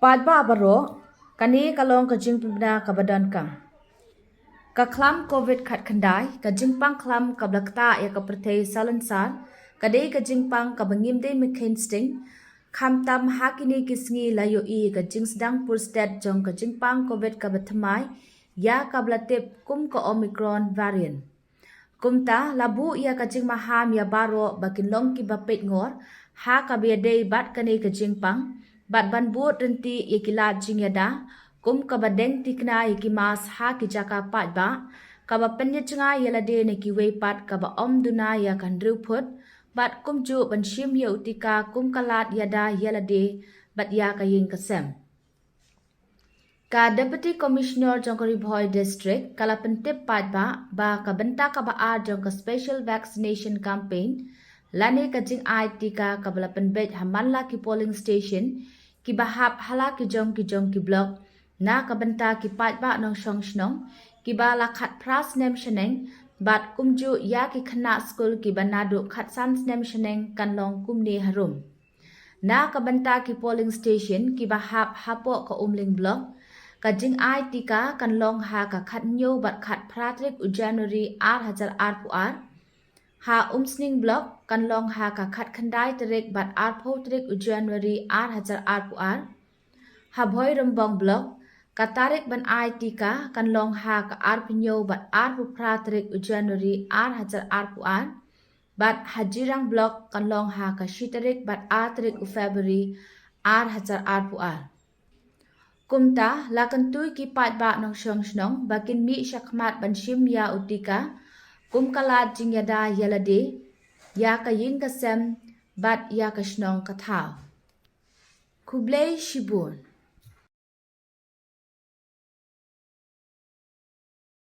Padba abaro kani kalong kajing pibna kabadan kang. Kaklam COVID khat khandai kajing pang klam kablakta ya kapertei salansan kadai kajing pang kabangim de mekhain sting kham tam hakini kisngi layo I kajing sedang pur stat jong kajing pang COVID kabathamai ya kablatip kum ko Omicron variant. Kumta labu ia kajing maham ya baro bakin long ki bapet ngor ha kabiadei bat kani kajing pang bat ban buat renti ikilat jing yada kum kabadeng tikna ikimas ha ki jaka pat ba kaba penye chenga yalade ne ki weipat kaba om duna ya kan ruput bat kum ju ban shim ya utika kum kalat yada yalade bat ya kayin kasem. Ka Deputy Commissioner Jongkari Bhoi District kala pentip pat ba ka benta ka ba a jong ka special vaccination campaign lani ka jing ai tika ka bala penbet hamanla ki polling station ki bahap hala ki jong ki block na ka benta ki pat ba nong shong shnong ki ba la khat pras nem sheneng bat kumju ya ki khana school ki banadu khat san nem sheneng kan long kumne harum na ka benta ki polling station ki bahap hapo ka umling block kajing ai tika kan long ha ka khat nyo bat khat pratrik u January 2024 ha umsning block kan long ha ka khat khandai trek bat trik u January 2024 ha bhoi rambong block ka tarik ban ai tika kan long ha ka pinyo bat pratrik u January 2024 bat hajirang block kan long ha ka shitarik bat trik u February 2024 Kumta lakan tui ki pat ba nong shong shnong bakin mi shakmat ban shim ya utika kum kalat jing yada yalade ya kayin kasem bat ya kashnong kathao. Kublai Shibun